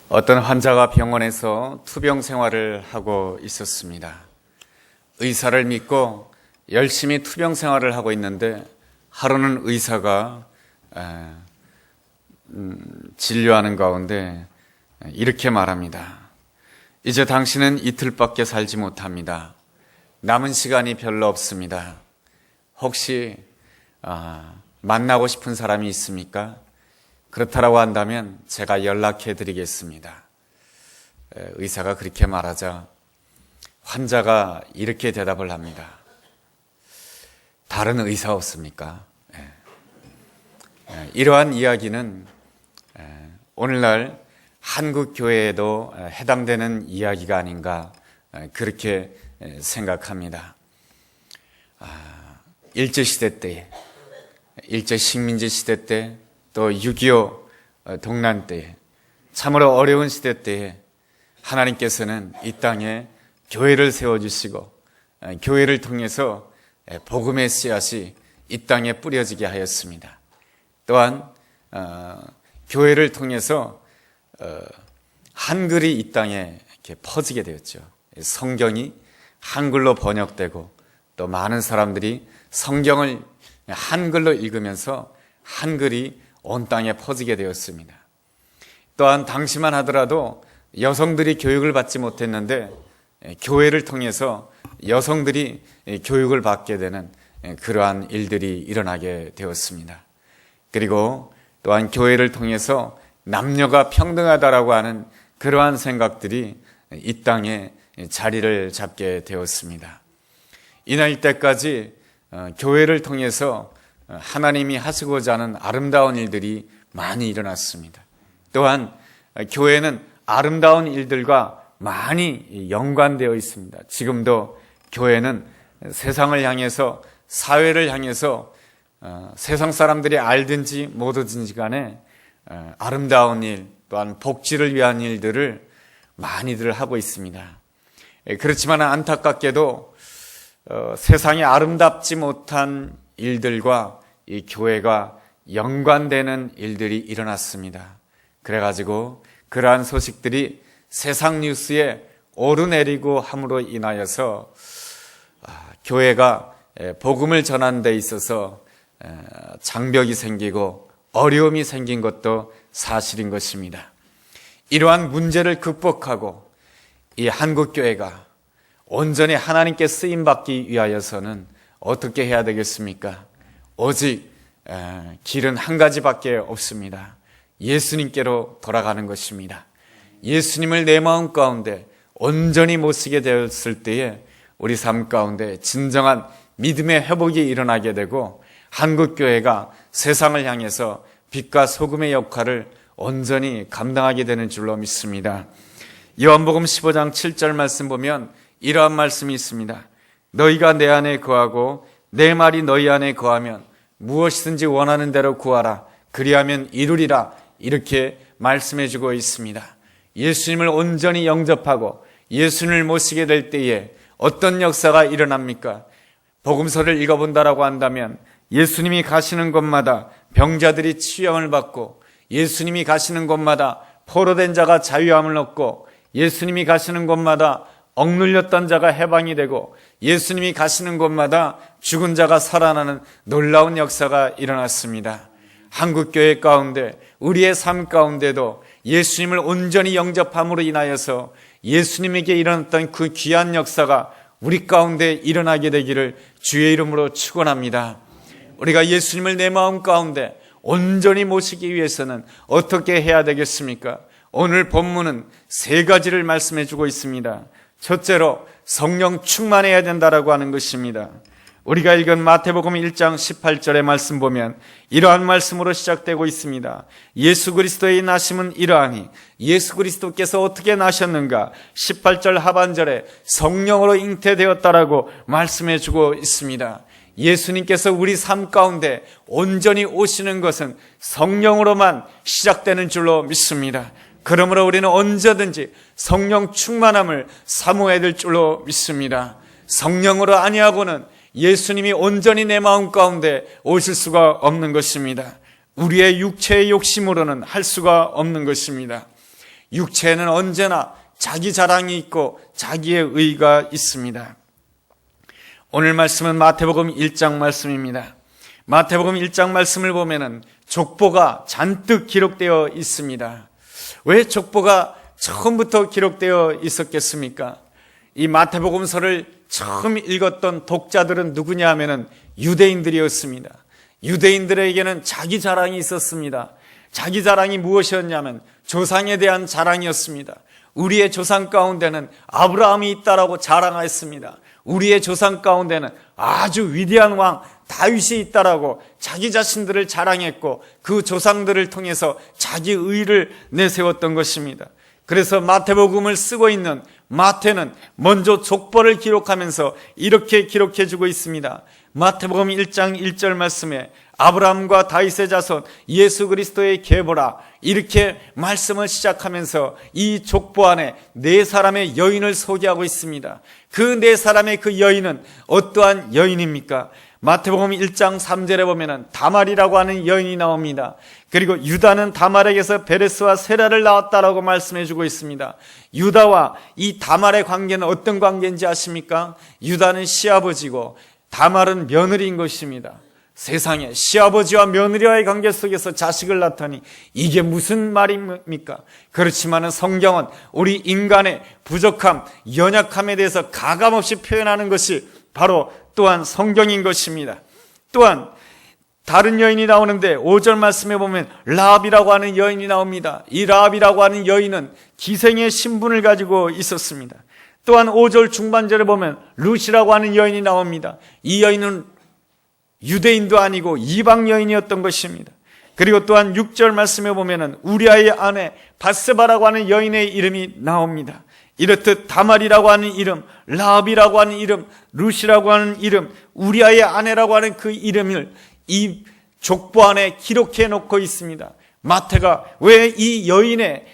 어떤 환자가 병원에서 투병 생활을 하고 있었습니다. 의사를 믿고 열심히 투병 생활을 하고 있는데 하루는 의사가 진료하는 가운데 이렇게 말합니다. 이제 당신은 이틀밖에 살지 못합니다. 남은 시간이 별로 없습니다. 혹시 만나고 싶은 사람이 있습니까? 그렇다라고 한다면 제가 연락해 드리겠습니다. 의사가 그렇게 말하자 환자가 이렇게 대답을 합니다. 다른 의사 없습니까? 이러한 이야기는 오늘날 한국 교회에도 해당되는 이야기가 아닌가 그렇게 생각합니다. 일제시대 때, 일제식민지 시대 때, 또 6.25 동란 때, 참으로 어려운 시대 때에 하나님께서는 이 땅에 교회를 세워주시고 교회를 통해서 복음의 씨앗이 이 땅에 뿌려지게 하였습니다. 또한 교회를 통해서 한글이 이 땅에 이렇게 퍼지게 되었죠. 성경이 한글로 번역되고 또 많은 사람들이 성경을 한글로 읽으면서 한글이 온 땅에 퍼지게 되었습니다. 또한 당시만 하더라도 여성들이 교육을 받지 못했는데 교회를 통해서 여성들이 교육을 받게 되는 그러한 일들이 일어나게 되었습니다. 그리고 또한 교회를 통해서 남녀가 평등하다라고 하는 그러한 생각들이 이 땅에 자리를 잡게 되었습니다. 이날 때까지 교회를 통해서 하나님이 하시고자 하는 아름다운 일들이 많이 일어났습니다. 또한 교회는 아름다운 일들과 많이 연관되어 있습니다. 지금도 교회는 세상을 향해서 사회를 향해서 세상 사람들이 알든지 모르든지 간에 아름다운 일 또한 복지를 위한 일들을 많이들 하고 있습니다. 그렇지만 안타깝게도 세상에 아름답지 못한 일들과 이 교회가 연관되는 일들이 일어났습니다. 그래가지고 그러한 소식들이 세상 뉴스에 오르내리고 함으로 인하여서 교회가 복음을 전하는 데 있어서 장벽이 생기고 어려움이 생긴 것도 사실인 것입니다. 이러한 문제를 극복하고 이 한국교회가 온전히 하나님께 쓰임받기 위하여서는 어떻게 해야 되겠습니까? 오직 길은 한 가지밖에 없습니다. 예수님께로 돌아가는 것입니다. 예수님을 내 마음 가운데 온전히 모시게 되었을 때에 우리 삶 가운데 진정한 믿음의 회복이 일어나게 되고 한국교회가 세상을 향해서 빛과 소금의 역할을 온전히 감당하게 되는 줄로 믿습니다. 요한복음 15장 7절 말씀 보면 이러한 말씀이 있습니다. 너희가 내 안에 거하고 내 말이 너희 안에 거하면 무엇이든지 원하는 대로 구하라. 그리하면 이루리라. 이렇게 말씀해 주고 있습니다. 예수님을 온전히 영접하고 예수님을 모시게 될 때에 어떤 역사가 일어납니까? 복음서를 읽어본다라고 한다면 예수님이 가시는 곳마다 병자들이 치유함을 받고 예수님이 가시는 곳마다 포로된 자가 자유함을 얻고 예수님이 가시는 곳마다 억눌렸던 자가 해방이 되고 예수님이 가시는 곳마다 죽은 자가 살아나는 놀라운 역사가 일어났습니다. 한국교회 가운데 우리의 삶 가운데도 예수님을 온전히 영접함으로 인하여서 예수님에게 일어났던 그 귀한 역사가 우리 가운데 일어나게 되기를 주의 이름으로 축원합니다. 우리가 예수님을 내 마음 가운데 온전히 모시기 위해서는 어떻게 해야 되겠습니까? 오늘 본문은 세 가지를 말씀해 주고 있습니다. 첫째로 성령 충만해야 된다라고 하는 것입니다. 우리가 읽은 마태복음 1장 18절의 말씀 보면 이러한 말씀으로 시작되고 있습니다. 예수 그리스도의 나심은 이러하니 예수 그리스도께서 어떻게 나셨는가? 18절 하반절에 성령으로 잉태되었다라고 말씀해 주고 있습니다. 예수님께서 우리 삶 가운데 온전히 오시는 것은 성령으로만 시작되는 줄로 믿습니다. 그러므로 우리는 언제든지 성령 충만함을 사모해야 될 줄로 믿습니다. 성령으로 아니하고는 예수님이 온전히 내 마음 가운데 오실 수가 없는 것입니다. 우리의 육체의 욕심으로는 할 수가 없는 것입니다. 육체에는 언제나 자기 자랑이 있고 자기의 의가 있습니다. 오늘 말씀은 마태복음 1장 말씀입니다. 마태복음 1장 말씀을 보면은 족보가 잔뜩 기록되어 있습니다. 왜 족보가 처음부터 기록되어 있었겠습니까? 이 마태복음서를 처음 읽었던 독자들은 누구냐 하면은 유대인들이었습니다. 유대인들에게는 자기 자랑이 있었습니다. 자기 자랑이 무엇이었냐면 조상에 대한 자랑이었습니다. 우리의 조상 가운데는 아브라함이 있다라고 자랑했습니다. 우리의 조상 가운데는 아주 위대한 왕 다윗이 있다라고 자기 자신들을 자랑했고 그 조상들을 통해서 자기 의를 내세웠던 것입니다. 그래서 마태복음을 쓰고 있는 마태는 먼저 족보를 기록하면서 이렇게 기록해주고 있습니다. 마태복음 1장 1절 말씀에 아브라함과 다윗의 자손 예수 그리스도의 계보라 이렇게 말씀을 시작하면서 이 족보 안에 네 사람의 여인을 소개하고 있습니다. 그 네 사람의 그 여인은 어떠한 여인입니까? 마태복음 1장 3절에 보면은 다말이라고 하는 여인이 나옵니다. 그리고 유다는 다말에게서 베레스와 세라를 낳았다라고 말씀해 주고 있습니다. 유다와 이 다말의 관계는 어떤 관계인지 아십니까? 유다는 시아버지고 다말은 며느리인 것입니다. 세상에 시아버지와 며느리와의 관계 속에서 자식을 낳다니 이게 무슨 말입니까? 그렇지만은 성경은 우리 인간의 부족함, 연약함에 대해서 가감없이 표현하는 것이 바로 또한 성경인 것입니다. 또한 다른 여인이 나오는데 5절 말씀에 보면 라합이라고 하는 여인이 나옵니다. 이 라합이라고 하는 여인은 기생의 신분을 가지고 있었습니다. 또한 5절 중반절에 보면 룻이라고 하는 여인이 나옵니다. 이 여인은 유대인도 아니고 이방 여인이었던 것입니다. 그리고 또한 6절 말씀에 보면은 우리아의 아내 바세바라고 하는 여인의 이름이 나옵니다. 이렇듯 다말이라고 하는 이름, 라합이라고 하는 이름, 룻이라고 하는 이름, 우리아의 아내라고 하는 그 이름을 이 족보 안에 기록해 놓고 있습니다. 마태가 왜 이 여인의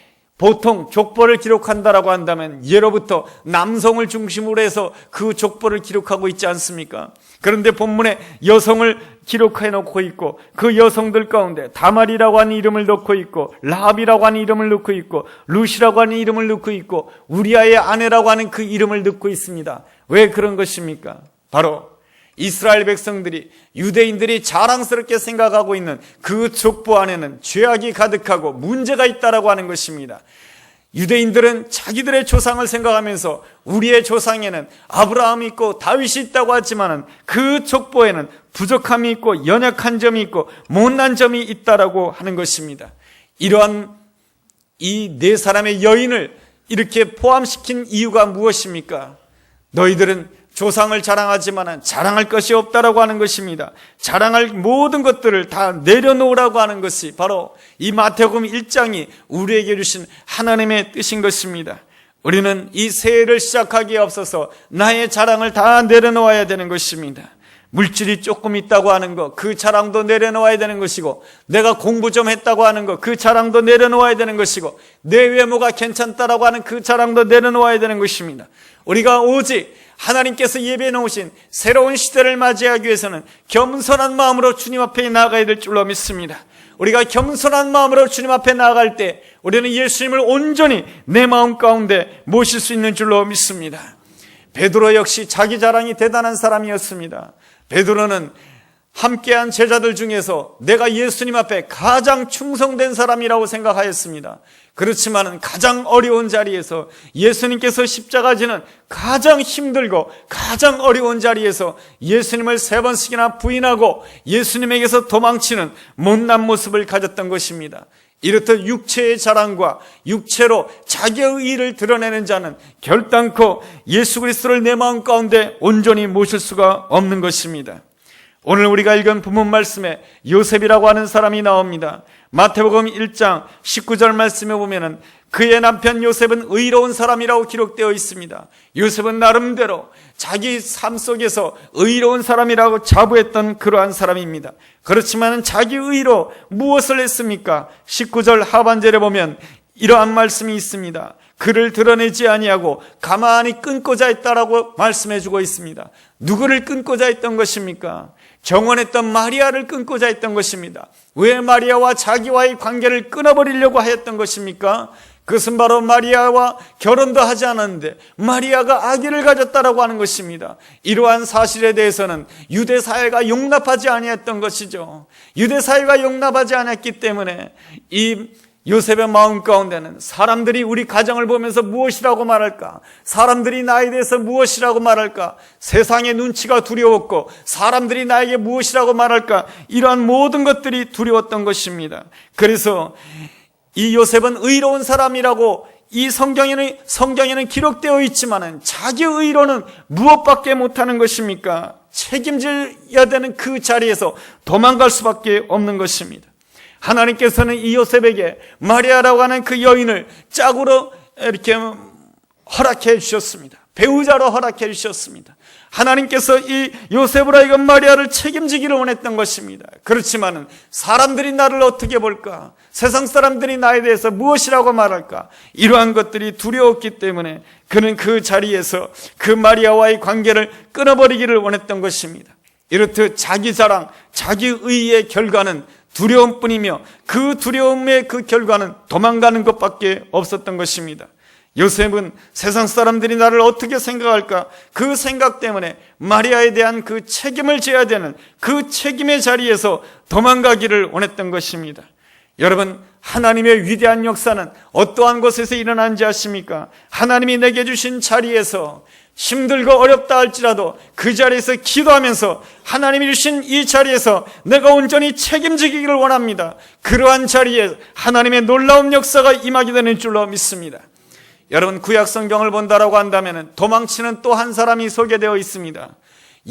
보통 족보를 기록한다라고 한다면 예로부터 남성을 중심으로 해서 그 족보를 기록하고 있지 않습니까? 그런데 본문에 여성을 기록해 놓고 있고 그 여성들 가운데 다말이라고 하는 이름을 넣고 있고 라합이라고 하는 이름을 넣고 있고 룻이라고 하는 이름을 넣고 있고 우리아의 아내라고 하는 그 이름을 넣고 있습니다. 왜 그런 것입니까? 바로 이스라엘 백성들이 유대인들이 자랑스럽게 생각하고 있는 그 족보 안에는 죄악이 가득하고 문제가 있다라고 하는 것입니다. 유대인들은 자기들의 조상을 생각하면서 우리의 조상에는 아브라함이 있고 다윗이 있다고 하지만은 그 족보에는 부족함이 있고 연약한 점이 있고 못난 점이 있다라고 하는 것입니다. 이러한 이 네 사람의 여인을 이렇게 포함시킨 이유가 무엇입니까? 너희들은 조상을 자랑하지만 자랑할 것이 없다라고 하는 것입니다. 자랑할 모든 것들을 다 내려놓으라고 하는 것이 바로 이 마태복음 1장이 우리에게 주신 하나님의 뜻인 것입니다. 우리는 이 새해를 시작하기에 앞서서 나의 자랑을 다 내려놓아야 되는 것입니다. 물질이 조금 있다고 하는 것, 그 자랑도 내려놓아야 되는 것이고, 내가 공부 좀 했다고 하는 것, 그 자랑도 내려놓아야 되는 것이고, 내 외모가 괜찮다라고 하는 그 자랑도 내려놓아야 되는 것입니다. 우리가 오직 하나님께서 예배해 놓으신 새로운 시대를 맞이하기 위해서는 겸손한 마음으로 주님 앞에 나아가야 될 줄로 믿습니다. 우리가 겸손한 마음으로 주님 앞에 나아갈 때 우리는 예수님을 온전히 내 마음 가운데 모실 수 있는 줄로 믿습니다. 베드로 역시 자기 자랑이 대단한 사람이었습니다. 베드로는 함께한 제자들 중에서 내가 예수님 앞에 가장 충성된 사람이라고 생각하였습니다. 그렇지만 가장 어려운 자리에서 예수님께서 십자가 지는 가장 힘들고 가장 어려운 자리에서 예수님을 3번씩이나 부인하고 예수님에게서 도망치는 못난 모습을 가졌던 것입니다. 이렇듯 육체의 자랑과 육체로 자기의 의를 드러내는 자는 결단코 예수 그리스도를 내 마음 가운데 온전히 모실 수가 없는 것입니다. 오늘 우리가 읽은 본문 말씀에 요셉이라고 하는 사람이 나옵니다. 마태복음 1장 19절 말씀에 보면은 그의 남편 요셉은 의로운 사람이라고 기록되어 있습니다. 요셉은 나름대로 자기 삶 속에서 의로운 사람이라고 자부했던 그러한 사람입니다. 그렇지만 자기 의로 무엇을 했습니까? 19절 하반절에 보면 이러한 말씀이 있습니다. 그를 드러내지 아니하고 가만히 끊고자 했다라고 말씀해주고 있습니다. 누구를 끊고자 했던 것입니까? 경원했던 마리아를 끊고자 했던 것입니다. 왜 마리아와 자기와의 관계를 끊어버리려고 하였던 것입니까? 그것은 바로 마리아와 결혼도 하지 않았는데 마리아가 아기를 가졌다라고 하는 것입니다. 이러한 사실에 대해서는 유대 사회가 용납하지 아니했던 것이죠. 유대 사회가 용납하지 않았기 때문에 이 요셉의 마음 가운데는 사람들이 우리 가정을 보면서 무엇이라고 말할까? 사람들이 나에 대해서 무엇이라고 말할까? 세상의 눈치가 두려웠고 사람들이 나에게 무엇이라고 말할까? 이러한 모든 것들이 두려웠던 것입니다. 그래서 이 요셉은 의로운 사람이라고 이 성경에는 기록되어 있지만은 자기 의로는 무엇밖에 못하는 것입니까? 책임져야 되는 그 자리에서 도망갈 수밖에 없는 것입니다. 하나님께서는 이 요셉에게 마리아라고 하는 그 여인을 짝으로 이렇게 허락해 주셨습니다. 배우자로 허락해 주셨습니다. 하나님께서 이 요셉으로 하여금 마리아를 책임지기를 원했던 것입니다. 그렇지만은 사람들이 나를 어떻게 볼까? 세상 사람들이 나에 대해서 무엇이라고 말할까? 이러한 것들이 두려웠기 때문에 그는 그 자리에서 그 마리아와의 관계를 끊어버리기를 원했던 것입니다. 이렇듯 자기 자랑, 자기 의의 결과는 두려움뿐이며 그 두려움의 그 결과는 도망가는 것밖에 없었던 것입니다. 요셉은 세상 사람들이 나를 어떻게 생각할까? 그 생각 때문에 마리아에 대한 그 책임을 져야 되는 그 책임의 자리에서 도망가기를 원했던 것입니다. 여러분, 하나님의 위대한 역사는 어떠한 곳에서 일어나는지 아십니까? 하나님이 내게 주신 자리에서 힘들고 어렵다 할지라도 그 자리에서 기도하면서 하나님이 주신 이 자리에서 내가 온전히 책임지기를 원합니다. 그러한 자리에 하나님의 놀라운 역사가 임하게 되는 줄로 믿습니다. 여러분, 구약 성경을 본다라고 한다면 도망치는 또 한 사람이 소개되어 있습니다.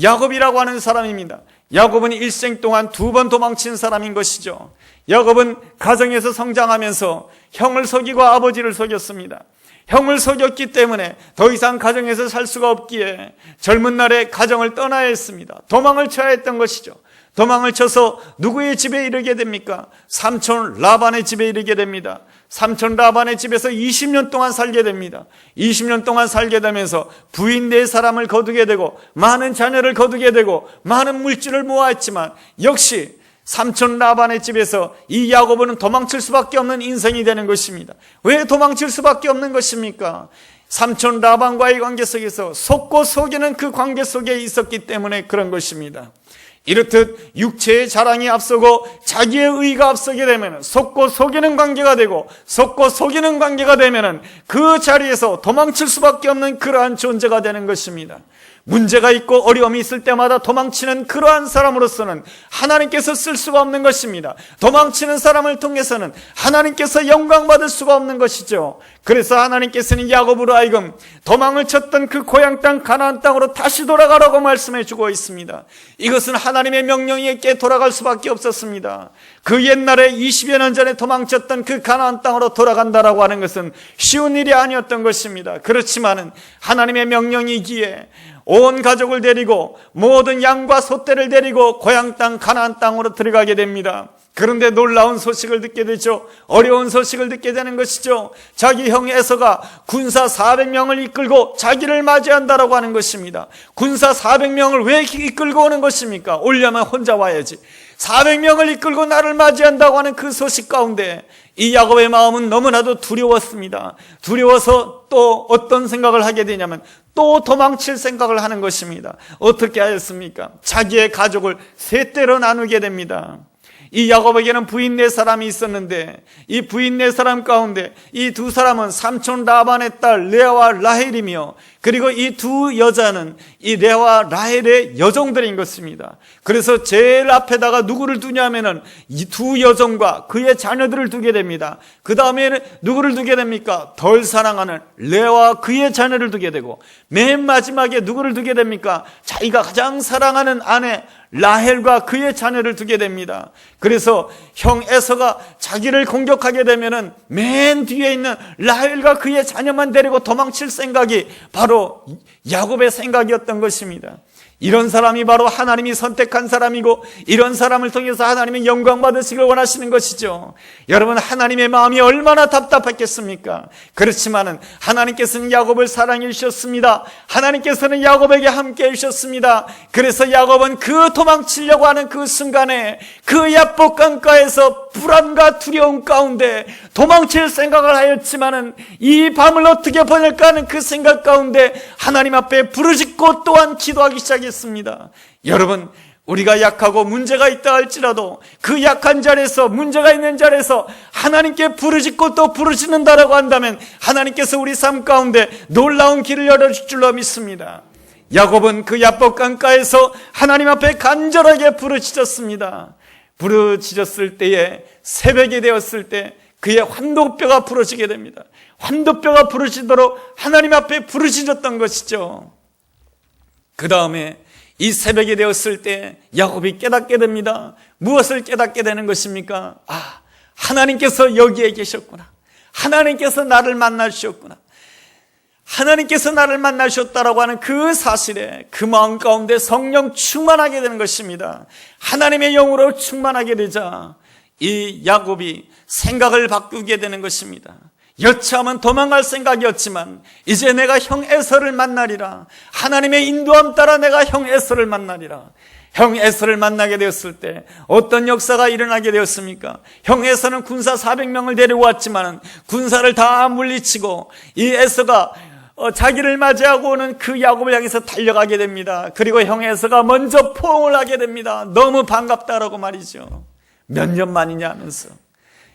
야곱이라고 하는 사람입니다. 야곱은 일생 동안 2번 도망친 사람인 것이죠. 야곱은 가정에서 성장하면서 형을 속이고 아버지를 속였습니다. 형을 속였기 때문에 더 이상 가정에서 살 수가 없기에 젊은 날에 가정을 떠나야 했습니다. 도망을 쳐야 했던 것이죠. 도망을 쳐서 누구의 집에 이르게 됩니까? 삼촌 라반의 집에 이르게 됩니다. 삼촌 라반의 집에서 20년 동안 살게 됩니다. 20년 동안 살게 되면서 부인 4사람을 거두게 되고 많은 자녀를 거두게 되고 많은 물질을 모아했지만 역시 삼촌 라반의 집에서 이 야곱은 도망칠 수밖에 없는 인생이 되는 것입니다. 왜 도망칠 수밖에 없는 것입니까? 삼촌 라반과의 관계 속에서 속고 속이는 그 관계 속에 있었기 때문에 그런 것입니다. 이렇듯 육체의 자랑이 앞서고 자기의 의가 앞서게 되면 속고 속이는 관계가 되고 속고 속이는 관계가 되면 그 자리에서 도망칠 수밖에 없는 그러한 존재가 되는 것입니다. 문제가 있고 어려움이 있을 때마다 도망치는 그러한 사람으로서는 하나님께서 쓸 수가 없는 것입니다. 도망치는 사람을 통해서는 하나님께서 영광 받을 수가 없는 것이죠. 그래서 하나님께서는 야곱으로 하여금 도망을 쳤던 그 고향 땅 가나안 땅으로 다시 돌아가라고 말씀해 주고 있습니다. 이것은 하나님의 명령에 돌아갈 수밖에 없었습니다. 그 옛날에 20여 년 전에 도망쳤던 그 가나안 땅으로 돌아간다라고 하는 것은 쉬운 일이 아니었던 것입니다. 그렇지만은 하나님의 명령이기에 온 가족을 데리고 모든 양과 소떼를 데리고 고향 땅 가나안 땅으로 들어가게 됩니다. 그런데 놀라운 소식을 듣게 되죠. 어려운 소식을 듣게 되는 것이죠. 자기 형 에서가 군사 400명을 이끌고 자기를 맞이한다라고 하는 것입니다. 군사 400명을 왜 이끌고 오는 것입니까? 오려면 혼자 와야지. 400명을 이끌고 나를 맞이한다고 하는 그 소식 가운데 이 야곱의 마음은 너무나도 두려웠습니다. 두려워서 또 어떤 생각을 하게 되냐면 또 도망칠 생각을 하는 것입니다. 어떻게 하였습니까? 자기의 가족을 3대로 나누게 됩니다. 이 야곱에게는 부인 4사람이 있었는데 이 부인 4사람 가운데 이 2사람은 삼촌 라반의 딸 레아와 라헬이며 그리고 이 2 여자는 이 레아와 라헬의 여종들인 것입니다. 그래서 제일 앞에다가 누구를 두냐면은 이 2 여종과 그의 자녀들을 두게 됩니다. 그 다음에 누구를 두게 됩니까? 덜 사랑하는 레아와 그의 자녀를 두게 되고 맨 마지막에 누구를 두게 됩니까? 자기가 가장 사랑하는 아내 라헬과 그의 자녀를 두게 됩니다. 그래서 형 에서가 자기를 공격하게 되면은 맨 뒤에 있는 라헬과 그의 자녀만 데리고 도망칠 생각이 바로 야곱의 생각이었던 것입니다. 이런 사람이 바로 하나님이 선택한 사람이고 이런 사람을 통해서 하나님의 영광 받으시길 원하시는 것이죠. 여러분, 하나님의 마음이 얼마나 답답했겠습니까? 그렇지만은 하나님께서는 야곱을 사랑해 주셨습니다. 하나님께서는 야곱에게 함께 해 주셨습니다. 그래서 야곱은 그 도망치려고 하는 그 순간에 그 야복강가에서 불안과 두려움 가운데 도망칠 생각을 하였지만은 이 밤을 어떻게 보낼까 하는 그 생각 가운데 하나님 앞에 부르짖고 또한 기도하기 시작했습니다. 여러분, 우리가 약하고 문제가 있다 할지라도 그 약한 자리에서, 문제가 있는 자리에서 하나님께 부르짖고 또 부르짖는다라고 한다면 하나님께서 우리 삶 가운데 놀라운 길을 열어줄 줄로 믿습니다. 야곱은 그 야복 강가에서 하나님 앞에 간절하게 부르짖었습니다. 부르짖었을 때에, 새벽이 되었을 때 그의 환도뼈가 부러지게 됩니다. 환도뼈가 부러지도록 하나님 앞에 부르짖었던 것이죠. 그 다음에 이 새벽이 되었을 때 야곱이 깨닫게 됩니다. 무엇을 깨닫게 되는 것입니까? 하나님께서 여기에 계셨구나. 하나님께서 나를 만나주셨구나. 하나님께서 나를 만나셨다라고 하는 그 사실에 그 마음 가운데 성령 충만하게 되는 것입니다. 하나님의 영으로 충만하게 되자 이 야곱이 생각을 바꾸게 되는 것입니다. 여차하면 도망갈 생각이었지만 이제 내가 형 에서를 만나리라. 하나님의 인도함 따라 내가 형 에서를 만나리라. 형 에서를 만나게 되었을 때 어떤 역사가 일어나게 되었습니까? 형 에서는 군사 400명을 데려왔지만 군사를 다 물리치고 이 에서가 자기를 맞이하고 오는 그 야곱을 향해서 달려가게 됩니다. 그리고 형 에서가 먼저 포옹을 하게 됩니다. 너무 반갑다라고 말이죠. 몇 년 만이냐 하면서.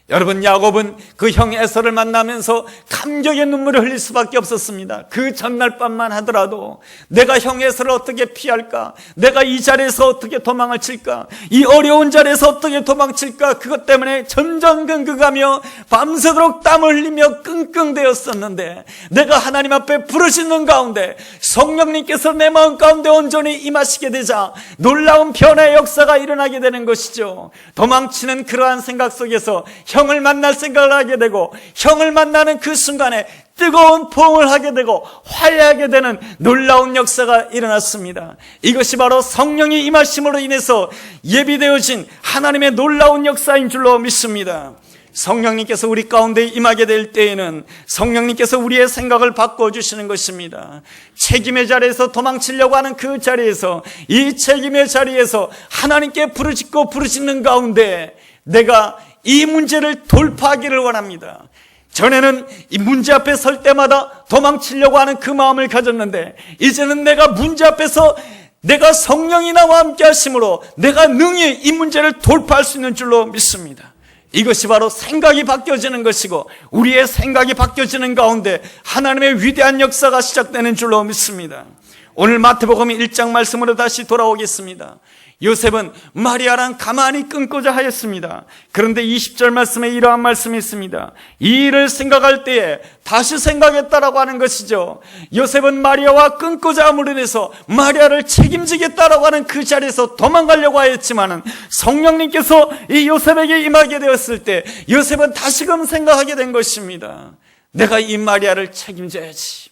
여러분, 야곱은 그 형 에서를 만나면서 감격의 눈물을 흘릴 수밖에 없었습니다. 그 전날 밤만 하더라도 내가 형 에서를 어떻게 피할까? 내가 이 자리에서 어떻게 도망을 칠까? 이 어려운 자리에서 어떻게 도망칠까? 그것 때문에 전전긍긍하며 밤새도록 땀을 흘리며 끙끙대었었는데 내가 하나님 앞에 부르짖는 가운데 성령님께서 내 마음 가운데 온전히 임하시게 되자 놀라운 변화의 역사가 일어나게 되는 것이죠. 도망치는 그러한 생각 속에서 형을 만날 생각을 하게 되고 형을 만나는 그 순간에 뜨거운 포옹을 하게 되고 화해하게 되는 놀라운 역사가 일어났습니다. 이것이 바로 성령이 임하심으로 인해서 예비되어진 하나님의 놀라운 역사인 줄로 믿습니다. 성령님께서 우리 가운데 임하게 될 때에는 성령님께서 우리의 생각을 바꿔주시는 것입니다. 책임의 자리에서 도망치려고 하는 그 자리에서, 이 책임의 자리에서 하나님께 부르짖고 부르짖는 가운데 내가 이 문제를 돌파하기를 원합니다. 전에는 이 문제 앞에 설 때마다 도망치려고 하는 그 마음을 가졌는데 이제는 내가 문제 앞에서 내가 성령이 나와 함께 하심으로 내가 능히 이 문제를 돌파할 수 있는 줄로 믿습니다. 이것이 바로 생각이 바뀌어지는 것이고 우리의 생각이 바뀌어지는 가운데 하나님의 위대한 역사가 시작되는 줄로 믿습니다. 오늘 마태복음 1장 말씀으로 다시 돌아오겠습니다. 요셉은 마리아랑 가만히 끊고자 하였습니다. 그런데 20절 말씀에 이러한 말씀이 있습니다. 이 일을 생각할 때에 다시 생각했다라고 하는 것이죠. 요셉은 마리아와 끊고자 함으로 인해서 마리아를 책임지겠다라고 하는 그 자리에서 도망가려고 하였지만 성령님께서 이 요셉에게 임하게 되었을 때 요셉은 다시금 생각하게 된 것입니다. 내가 이 마리아를 책임져야지.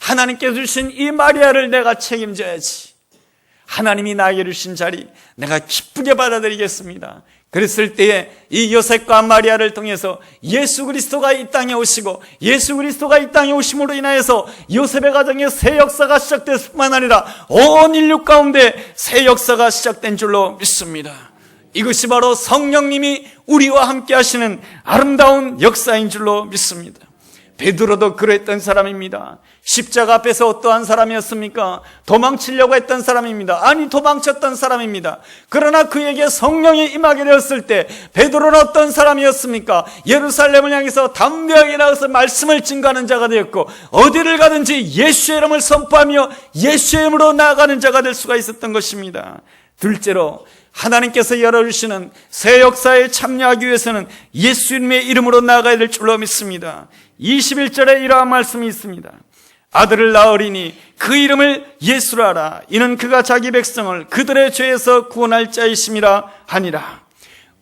하나님께서 주신 이 마리아를 내가 책임져야지. 하나님이 나에게 주신 자리 내가 기쁘게 받아들이겠습니다. 그랬을 때에 이 요셉과 마리아를 통해서 예수 그리스도가 이 땅에 오시고 예수 그리스도가 이 땅에 오심으로 인하여서 요셉의 가정에 새 역사가 시작됐을 뿐만 아니라 온 인류 가운데 새 역사가 시작된 줄로 믿습니다. 이것이 바로 성령님이 우리와 함께 하시는 아름다운 역사인 줄로 믿습니다. 베드로도 그랬던 사람입니다. 십자가 앞에서 어떠한 사람이었습니까? 도망치려고 했던 사람입니다. 아니, 도망쳤던 사람입니다. 그러나 그에게 성령이 임하게 되었을 때 베드로는 어떤 사람이었습니까? 예루살렘을 향해서 담대하게 나가서 말씀을 증거하는 자가 되었고 어디를 가든지 예수의 이름을 선포하며 예수의 이름으로 나아가는 자가 될 수가 있었던 것입니다. 둘째로 하나님께서 열어주시는 새 역사에 참여하기 위해서는 예수님의 이름으로 나아가야 될 줄로 믿습니다. 21절에 이러한 말씀이 있습니다. 아들을 낳으리니 그 이름을 예수라 하라. 이는 그가 자기 백성을 그들의 죄에서 구원할 자이심이라 하니라.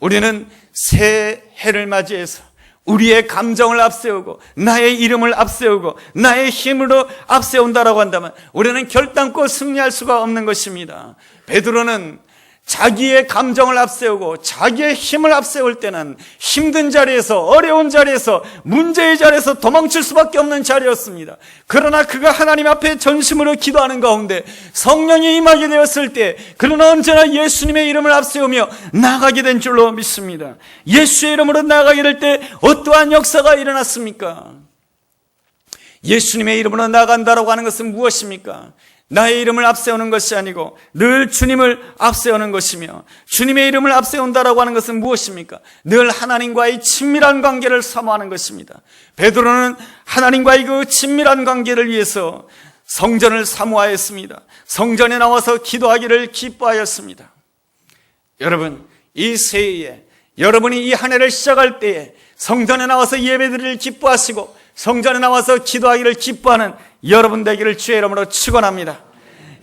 우리는 새 해를 맞이해서 우리의 감정을 앞세우고 나의 이름을 앞세우고 나의 힘으로 앞세운다라고 한다면 우리는 결단코 승리할 수가 없는 것입니다. 베드로는 자기의 감정을 앞세우고 자기의 힘을 앞세울 때는 힘든 자리에서, 어려운 자리에서, 문제의 자리에서 도망칠 수밖에 없는 자리였습니다. 그러나 그가 하나님 앞에 전심으로 기도하는 가운데 성령이 임하게 되었을 때 그는 언제나 예수님의 이름을 앞세우며 나아가게 된 줄로 믿습니다. 예수의 이름으로 나아가게 될 때 어떠한 역사가 일어났습니까? 예수님의 이름으로 나아간다라고 하는 것은 무엇입니까? 나의 이름을 앞세우는 것이 아니고 늘 주님을 앞세우는 것이며, 주님의 이름을 앞세운다라고 하는 것은 무엇입니까? 늘 하나님과의 친밀한 관계를 사모하는 것입니다. 베드로는 하나님과의 그 친밀한 관계를 위해서 성전을 사모하였습니다. 성전에 나와서 기도하기를 기뻐하였습니다. 여러분, 이 새해에 여러분이 이 한 해를 시작할 때에 성전에 나와서 예배드리를 기뻐하시고 성전에 나와서 기도하기를 기뻐하는 여러분 되기를 주의 이름으로 축원합니다.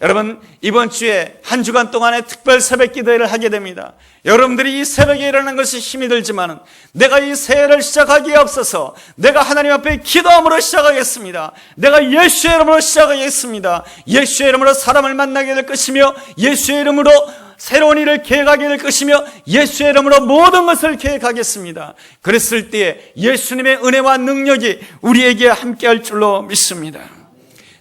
여러분, 이번 주에 한 주간 동안에 특별 새벽 기도회를 하게 됩니다. 여러분들이 이 새벽에 일어나는 것이 힘이 들지만 내가 이 새해를 시작하기에 앞서서 내가 하나님 앞에 기도함으로 시작하겠습니다. 내가 예수의 이름으로 시작하겠습니다. 예수의 이름으로 사람을 만나게 될 것이며, 예수의 이름으로 새로운 일을 계획하게 될 것이며, 예수의 이름으로 모든 것을 계획하겠습니다. 그랬을 때에 예수님의 은혜와 능력이 우리에게 함께할 줄로 믿습니다.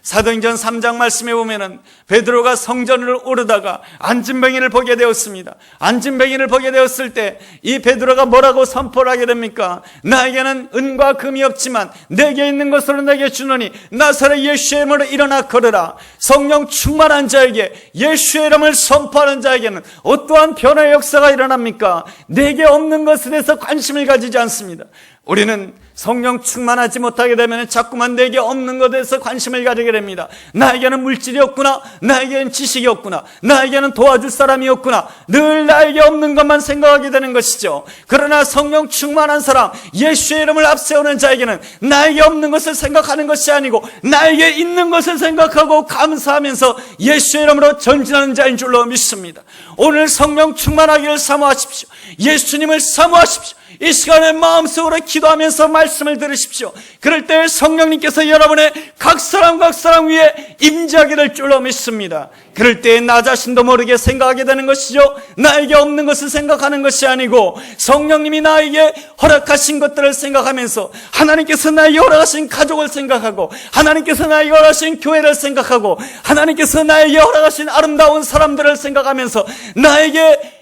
사도행전 3장 말씀에 보면은 베드로가 성전을 오르다가 안진뱅이를 보게 되었습니다. 안진뱅이를 보게 되었을 때 이 베드로가 뭐라고 선포를 하게 됩니까? 나에게는 은과 금이 없지만 내게 있는 것으로 내게 주노니 나사렛 예수의 이름으로 일어나 걸으라. 성령 충만한 자에게, 예수의 이름을 선포하는 자에게는 어떠한 변화의 역사가 일어납니까? 내게 없는 것에 대해서 관심을 가지지 않습니다. 우리는 성령 충만하지 못하게 되면 자꾸만 내게 없는 것에 대해서 관심을 가지게 됩니다. 나에게는 물질이 없구나, 나에게는 지식이 없구나, 나에게는 도와줄 사람이 없구나, 늘 나에게 없는 것만 생각하게 되는 것이죠. 그러나 성령 충만한 사람, 예수의 이름을 앞세우는 자에게는 나에게 없는 것을 생각하는 것이 아니고 나에게 있는 것을 생각하고 감사하면서 예수의 이름으로 전진하는 자인 줄로 믿습니다. 오늘 성령 충만하기를 사모하십시오. 예수님을 사모하십시오. 이 시간에 마음속으로 기도하면서 말씀을 들으십시오. 그럴 때 성령님께서 여러분의 각 사람 위에 임재하게 될 줄로 믿습니다. 그럴 때 나 자신도 모르게 생각하게 되는 것이죠. 나에게 없는 것을 생각하는 것이 아니고 성령님이 나에게 허락하신 것들을 생각하면서, 하나님께서 나에게 허락하신 가족을 생각하고, 하나님께서 나에게 허락하신 교회를 생각하고, 하나님께서 나에게 허락하신 아름다운 사람들을 생각하면서, 나에게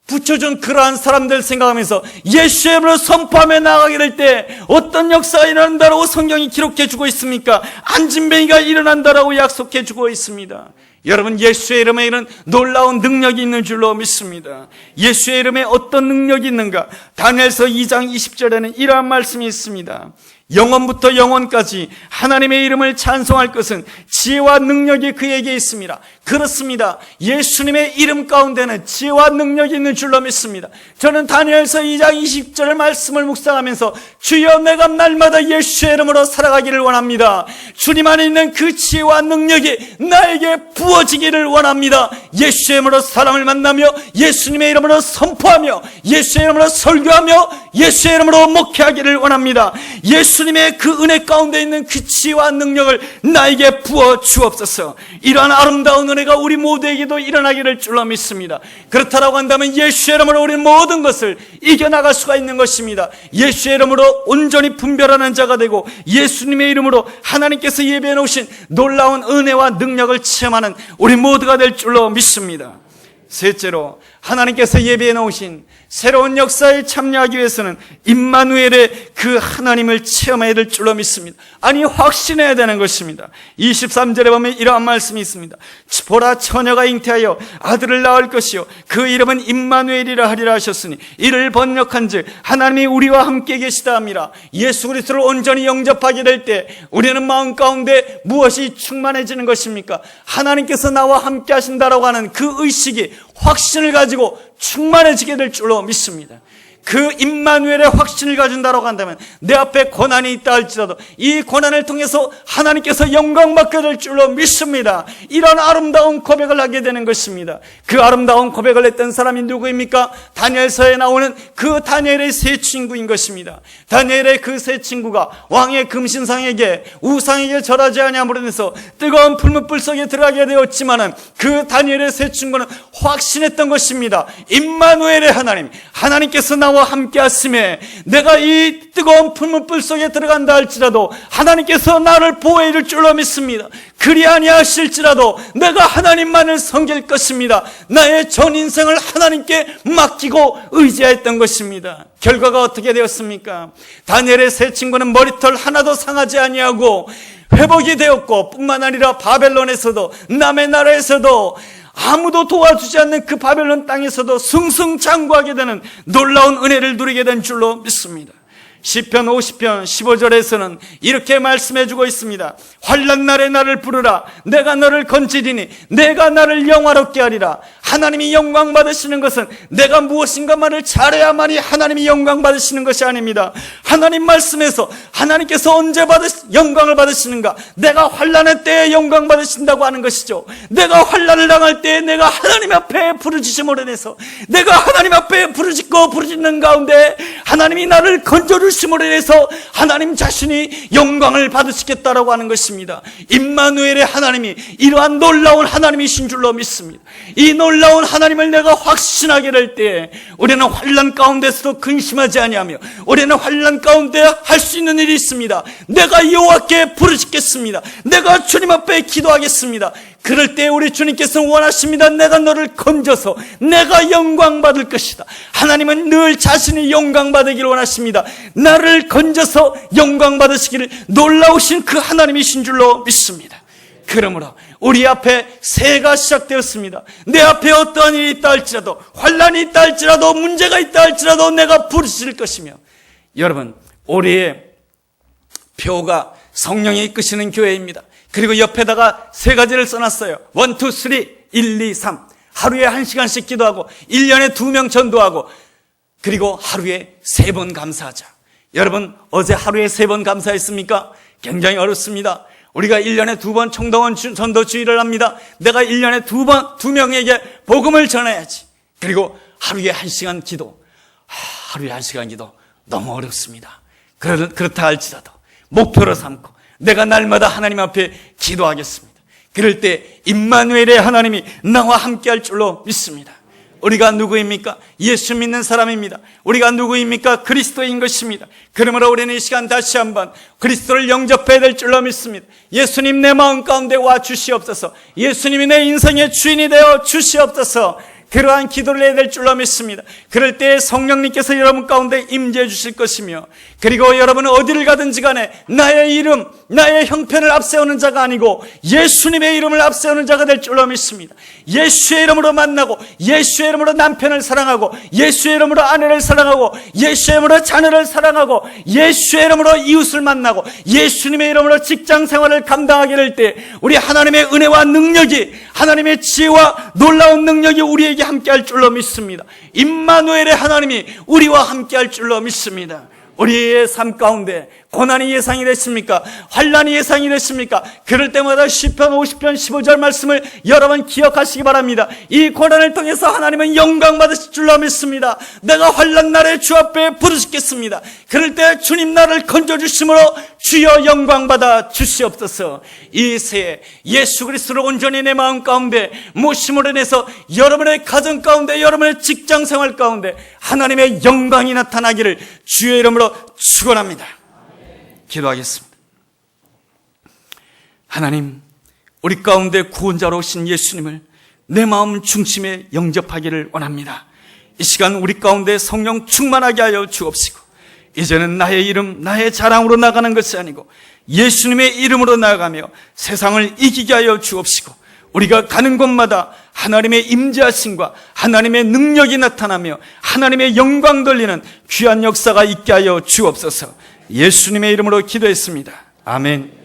붙여준 그러한 사람들 생각하면서 예수의 이름으로 선포하며 나아가게 될 때 어떤 역사가 일어난다라고 성경이 기록해주고 있습니까? 안진뱅이가 일어난다라고 약속해주고 있습니다. 여러분, 예수의 이름에는 놀라운 능력이 있는 줄로 믿습니다. 예수의 이름에 어떤 능력이 있는가? 다니엘서 2장 20절에는 이러한 말씀이 있습니다. 영원부터 영원까지 하나님의 이름을 찬송할 것은 지혜와 능력이 그에게 있습니다. 그렇습니다. 예수님의 이름 가운데는 지혜와 능력이 있는 줄로 믿습니다. 저는 다니엘서 2장 20절의 말씀을 묵상하면서 주여, 내가 날마다 예수의 이름으로 살아가기를 원합니다. 주님 안에 있는 그 지혜와 능력이 나에게 부어지기를 원합니다. 예수의 이름으로 사람을 만나며, 예수님의 이름으로 선포하며, 예수의 이름으로 설교하며, 예수의 이름으로 목회하기를 원합니다. 예수님의 그 은혜 가운데 있는 그 지혜와 능력을 나에게 부어 주옵소서. 이러한 아름다운 은혜가 우리 모두에게도 일어나기를 줄로 믿습니다. 그렇다라고 한다면 예수의 이름으로 우리는 모든 것을 이겨나갈 수가 있는 것입니다. 예수의 이름으로 온전히 분별하는 자가 되고, 예수님의 이름으로 하나님께서 예배해 놓으신 놀라운 은혜와 능력을 체험하는 우리 모두가 될 줄로 믿습니다. 셋째로, 하나님께서 예배해 놓으신 새로운 역사에 참여하기 위해서는 임마누엘의 그 하나님을 체험해야 될 줄로 믿습니다. 아니, 확신해야 되는 것입니다. 23절에 보면 이러한 말씀이 있습니다. 보라, 처녀가 잉태하여 아들을 낳을 것이요 그 이름은 임마누엘이라 하리라 하셨으니 이를 번역한즉 하나님이 우리와 함께 계시다 함이라. 예수 그리스도를 온전히 영접하게 될 때 우리는 마음 가운데 무엇이 충만해지는 것입니까? 하나님께서 나와 함께 하신다라고 하는 그 의식이, 확신을 가지고 충만해지게 될 줄로 믿습니다. 그 임마누엘의 확신을 가진다라고 한다면 내 앞에 고난이 있다 할지라도 이 고난을 통해서 하나님께서 영광받게 될 줄로 믿습니다. 이런 아름다운 고백을 하게 되는 것입니다. 그 아름다운 고백을 했던 사람이 누구입니까? 다니엘서에 나오는 그 다니엘의 세 친구인 것입니다. 다니엘의 그 세 친구가 왕의 금신상에게 우상에게 절하지 아니함으로 인해서 뜨거운 풀무불 속에 들어가게 되었지만은 그 다니엘의 세 친구는 확신했던 것입니다. 임마누엘의 하나님, 하나님께서 나와 함께 하심에 내가 이 뜨거운 풀무불 속에 들어간다 할지라도 하나님께서 나를 보호해 줄 줄로 믿습니다. 그리 아니하실지라도 내가 하나님만을 섬길 것입니다. 나의 전 인생을 하나님께 맡기고 의지했던 것입니다. 결과가 어떻게 되었습니까? 다니엘의 세 친구는 머리털 하나도 상하지 아니하고 회복이 되었고, 뿐만 아니라 바벨론에서도 남의 나라에서도 아무도 도와주지 않는 그 바벨론 땅에서도 승승장구하게 되는 놀라운 은혜를 누리게 된 줄로 믿습니다. 시편 50편 15절에서는 이렇게 말씀해주고 있습니다. 환난 날에 나를 부르라. 내가 너를 건지리니 내가 나를 영화롭게 하리라. 하나님이 영광 받으시는 것은 내가 무엇인가만을 잘해야만이 하나님이 영광 받으시는 것이 아닙니다. 하나님 말씀에서 하나님께서 언제 영광을 받으시는가? 내가 환난의 때에 영광 받으신다고 하는 것이죠. 내가 환난을 당할 때에 내가 하나님 앞에 부르짖음으로 인해서 내가 하나님 앞에 부르짖고 부르짖는 가운데 하나님이 나를 건져주심으로 인해서 하나님 자신이 영광을 받으시겠다라고 하는 것입니다. 임마누엘의 하나님이 이러한 놀라운 하나님이신 줄로 믿습니다. 이 놀라운 하나님을 내가 확신하게 될 때에 우리는 환난 가운데서도 근심하지 아니하며 우리는 환난 가운데 할 수 있는 일이 있습니다. 내가 여호와께 부르짖겠습니다. 내가 주님 앞에 기도하겠습니다. 그럴 때 우리 주님께서 원하십니다. 내가 너를 건져서 내가 영광 받을 것이다. 하나님은 늘 자신이 영광 받으기를 원하십니다. 나를 건져서 영광 받으시기를 놀라우신 그 하나님이신 줄로 믿습니다. 그러므로 우리 앞에 새해가 시작되었습니다. 내 앞에 어떠한 일이 있다 할지라도, 환난이 있다 할지라도, 문제가 있다 할지라도 내가 부르짖을 것이며, 여러분, 올해의 표가 성령이 이끄시는 교회입니다. 그리고 옆에다가 세 가지를 써놨어요. 1, 2, 3, 1, 2, 3. 하루에 1시간씩 기도하고 1년에 2명 전도하고 그리고 하루에 3번 감사하자. 여러분, 어제 하루에 3번 감사했습니까? 굉장히 어렵습니다. 우리가 1년에 2번 총동원 전도 주의를 합니다. 내가 1년에 2명에게 복음을 전해야지. 그리고 하루에 1시간 기도. 하루에 1시간 기도 너무 어렵습니다. 그렇다 할지라도 목표로 삼고 내가 날마다 하나님 앞에 기도하겠습니다. 그럴 때 임마누엘의 하나님이 나와 함께 할 줄로 믿습니다. 우리가 누구입니까? 예수 믿는 사람입니다. 우리가 누구입니까? 그리스도인 것입니다. 그러므로 우리는 이 시간 다시 한번 그리스도를 영접해야 될 줄로 믿습니다. 예수님 내 마음 가운데 와 주시옵소서. 예수님이 내 인생의 주인이 되어 주시옵소서. 그러한 기도를 해야 될 줄로 믿습니다. 그럴 때 성령님께서 여러분 가운데 임재해 주실 것이며, 그리고 여러분은 어디를 가든지 간에 나의 이름, 나의 형편을 앞세우는 자가 아니고 예수님의 이름을 앞세우는 자가 될 줄로 믿습니다. 예수의 이름으로 만나고, 예수의 이름으로 남편을 사랑하고, 예수의 이름으로 아내를 사랑하고, 예수의 이름으로 자녀를 사랑하고, 예수의 이름으로 이웃을 만나고, 예수님의 이름으로 직장 생활을 감당하게 될 때 우리 하나님의 은혜와 능력이, 하나님의 지혜와 놀라운 능력이 우리에게 함께 할 줄로 믿습니다. 임마누엘의 하나님이 우리와 함께 할 줄로 믿습니다. 우리의 삶 가운데 고난이 예상이 됐습니까? 환난이 예상이 됐습니까? 그럴 때마다 시편 50편 15절 말씀을 여러분 기억하시기 바랍니다. 이 고난을 통해서 하나님은 영광 받으실 줄로 믿습니다. 내가 환난 날에 주 앞에 부르짖겠습니다. 그럴 때 주님 나를 건져주심으로 주여 영광 받아 주시옵소서. 이 새해 예수 그리스도를 온전히 내 마음 가운데 모심으로 인해서 여러분의 가정 가운데, 여러분의 직장 생활 가운데 하나님의 영광이 나타나기를 주의 이름으로 축원합니다. 기도하겠습니다. 하나님, 우리 가운데 구원자로 오신 예수님을 내 마음 중심에 영접하기를 원합니다. 이 시간 우리 가운데 성령 충만하게 하여 주옵시고, 이제는 나의 이름, 나의 자랑으로 나가는 것이 아니고 예수님의 이름으로 나아가며 세상을 이기게 하여 주옵시고, 우리가 가는 곳마다 하나님의 임재하심과 하나님의 능력이 나타나며 하나님의 영광 돌리는 귀한 역사가 있게 하여 주옵소서. 예수님의 이름으로 기도했습니다. 아멘.